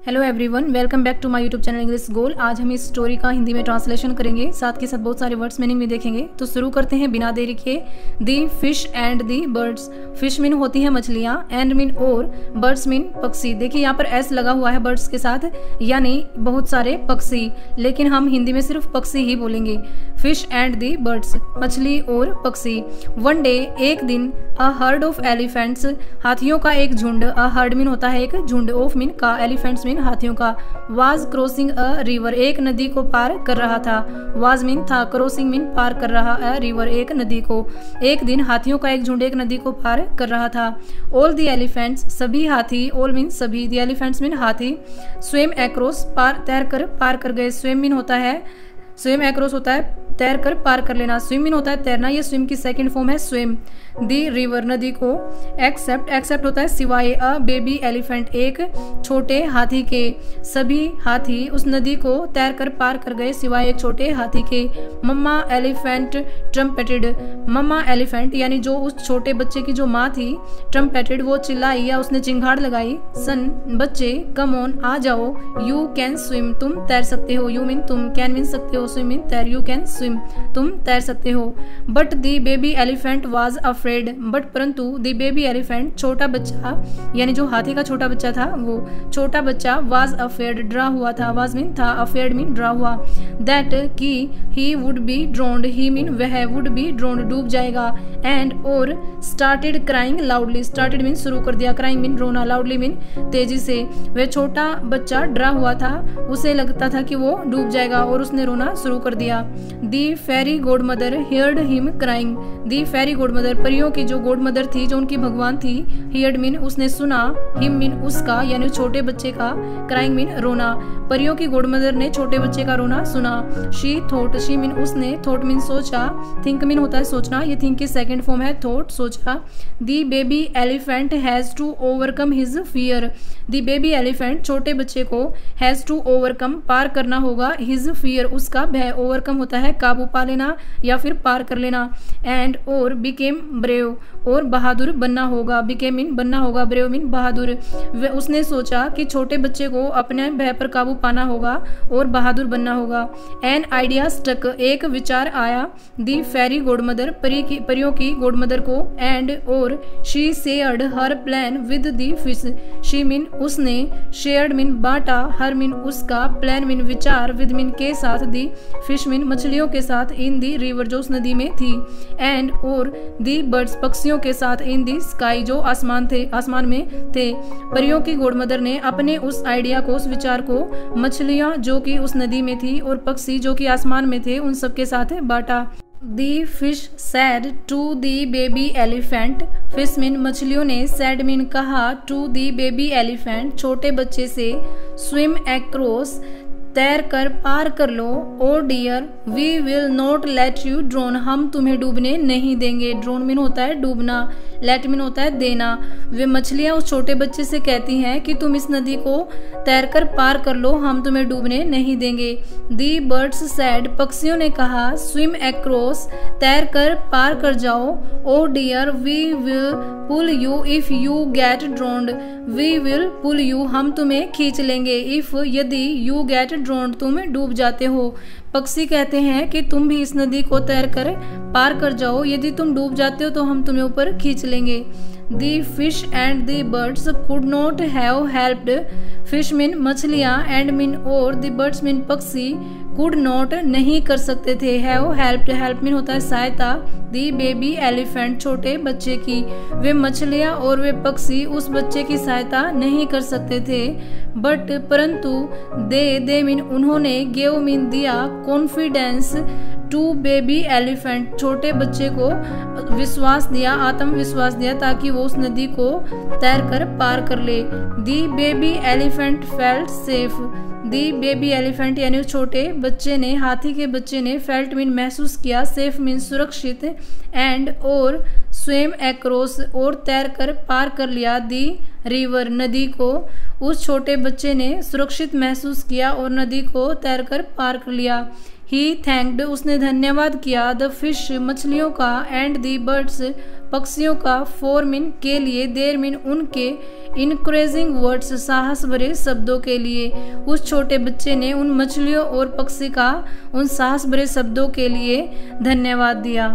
Hello everyone, welcome back to my YouTube channel English goal. आज हम इस story का हिंदी में ट्रांसलेशन करेंगे, साथ के साथ बहुत सारे वर्ड्स मीनिंग भी देखेंगे। तो शुरू करते हैं बिना देरी के। The fish and the birds. Fish mean होती है मछलियाँ, एंड मीन और, बर्ड्स मीन पक्षी। देखिए यहाँ पर एस लगा हुआ है बर्ड्स के साथ, यानी बहुत सारे पक्षी, लेकिन हम हिंदी में सिर्फ पक्षी ही बोलेंगे। फिश एंड दी बर्ड्स, मछली और पक्षी। वन डे, एक दिन, अ हर्ड ऑफ एलिफेंट्स, हाथियों का एक झुंड। अ हर्ड मीन होता है एक झुंड, ऑफ मीन का, एलिफेंट्स मीन हाथियों का। वाज क्रॉसिंग अ रिवर, एक नदी को पार कर रहा था। वाज मीन था, क्रॉसिंग मीन पार कर रहा, अ रिवर एक नदी को। एक दिन हाथियों का एक झुंड एक नदी को पार कर रहा था। ऑल द एलिफेंट्स, सभी हाथी, ऑल मीन सभी, द एलिफेंट्स मीन हाथी, स्विम अक्रॉस, पार तैर कर गए। स्विम मीन होता है, स्विम अक्रॉस होता है तैर कर पार कर लेना। स्विम मीन होता है तैरना, ये स्विम की सेकंड फॉर्म है स्विम। दी रिवर, नदी को। एक्सेप्ट, एक्सेप्ट होता है सिवाय, अ बेबी एलिफेंट, एक छोटे हाथी के। सभी हाथी उस नदी को तैर कर पार कर गए सिवाय एक छोटे हाथी के। मम्मा एलिफेंट ट्रम्पेटेड, मम्मा एलिफेंट यानी जो उस छोटे बच्चे की जो माँ थी, ट्रम्पेटेड वो चिल्लाई या उसने चिंगाड़ लगाई। सन, बच्चे, कम ऑन, आ जाओ। यू कैन स्विम, तुम तैर सकते हो। यू मीन तुम, कैन मीन सकते हो, स्विम मीन तैर। यू कैन स्विम, तुम तैर सकते हो। But the baby elephant was afraid, but परंतु दी बेबी एलिफेंट, छोटा बच्चा यानी जो हाथी का छोटा बच्चा था, वो छोटा बच्चा वाज अफ्रेड, डरा हुआ था। वाज मीन था, अफ्रेड मीन डरा हुआ। दैट कि he would be drowned, he mean वह, वुड बी ड्रोन्ड डूब जाएगा। एंड और started crying loudly, started mean शुरू कर दिया, क्राइंग मीन रोना, लाउडली मीन तेजी से। वह छोटा बच्चा डरा हुआ था, उसे लगता था कि वो डूब जाएगा और उसने रोना शुरू कर दिया। The fairy godmother heard him crying, the fairy godmother, परियों की जो गॉड मदर थी, जो उनकी भगवान थी, हियर्ड मीन उसने सुना, हिम मीन उसका यानी छोटे बच्चे का, क्राइंग मीन रोना। परियों की गॉड मदर ने छोटे बच्चे का रोना सुना। शी थॉट, शी मीन उसने, थॉट मीन सोचा, थिंक मीन होता है सोचना, ये थिंक की सेकंड फॉर्म है थॉट, सोचा। The baby elephant has to overcome his fear, the baby elephant छोटे बच्चे को, हैज टू ओवरकम पार करना होगा, हिज फियर उसका भय, ओवरकम होता है काबू पा लेना या फिर पार कर लेना। एंड और बिकेम ब्रेव, और बहादुर बनना होगा, बिकेम मीन बनना होगा, ब्रेव मीन बहादुर। उसने सोचा कि छोटे बच्चे को अपने भय पर काबू पाना होगा और बहादुर बनना होगा। एन आइडिया स्टक, एक विचार आया, दी फेरी गॉड मदर, परियों की गॉड मदर को। एंड और she shared her plan with the fish, she mean उसने, शेयर्ड मीन बांटा, हर मीन उसका, प्लान मीन विचार, विद मीन के साथ, दी फिश मीन मछलियों के साथ, इन दी रिवर जो उस नदी में थी। एंड और दी बर्ड्स पक्षियों के साथ, इन दी स्काई जो आसमान में थे। परियों की गॉड मदर ने अपने उस आइडिया को, उस विचार को, मछलियां जो कि उस नदी में थी और पक्षी जो कि आसमान में थे, उन सबके साथ बांटा। The fish said to the baby elephant, fish mean मछलियों ने, सैड मीन कहा, टू दी बेबी एलिफेंट छोटे बच्चे से, स्विम अक्रॉस तैर कर पार कर लो। Oh dear we will not let you drown, हम तुम्हें डूबने नहीं देंगे। ड्रोन मीन होता है डूबना, लेट मीन होता है देना। वे मछलियां उस छोटे बच्चे से कहती हैं कि तुम इस नदी को तैर कर पार कर लो, हम तुम्हें डूबने नहीं देंगे। दी बर्ड्स सैड, पक्षियों ने कहा, स्विम अक्रॉस तैर कर पार कर जाओ। Oh dear we will pull you if you get drowned, we will pull you हम तुम्हें खींच लेंगे, इफ यदि, यू गेट ड्रोन्ड तुम डूब जाते हो। पक्षी कहते हैं कि तुम भी इस नदी को तैर कर पार कर जाओ, यदि तुम डूब जाते हो तो हम तुम्हें ऊपर खींच लेंगे। The fish and the birds could not have helped, fish mean मछलियाँ, एंड मीन और, दी बर्ड्स मीन पक्षी, कुड नॉट नहीं कर सकते थे, हैव हेल्प्ड, हेल्प मीन होता है सहायता, दी बेबी एलिफेंट छोटे बच्चे की। वे मछलियाँ और वे पक्षी उस बच्चे की सहायता नहीं कर सकते थे। बट परंतु, दे मीन उन्होंने, गेव मीन दिया, कॉन्फिडेंस टू बेबी एलिफेंट छोटे बच्चे को विश्वास दिया, आत्मविश्वास दिया, ताकि वो उस नदी को तैर कर पार कर ले। दी बेबी एलिफेंट फेल्ट सेफ, दी बेबी एलिफेंट यानी छोटे बच्चे ने, हाथी के बच्चे ने, फेल्ट मीन महसूस किया, सेफ मीन सुरक्षित, एंड और, स्विम अक्रॉस और तैर कर पार कर लिया, दी रिवर नदी को। उस छोटे बच्चे ने सुरक्षित महसूस किया और नदी को तैर कर पार कर लिया। ही थैंक्ड उसने धन्यवाद किया, द फिश मछलियों का, एंड दी बर्ड्स पक्षियों का, फॉर मीन के लिए, देर मीन उनके, इनकरेजिंग वर्ड्स साहस भरे शब्दों के लिए। उस छोटे बच्चे ने उन मछलियों और पक्षी का उन साहस भरे शब्दों के लिए धन्यवाद दिया।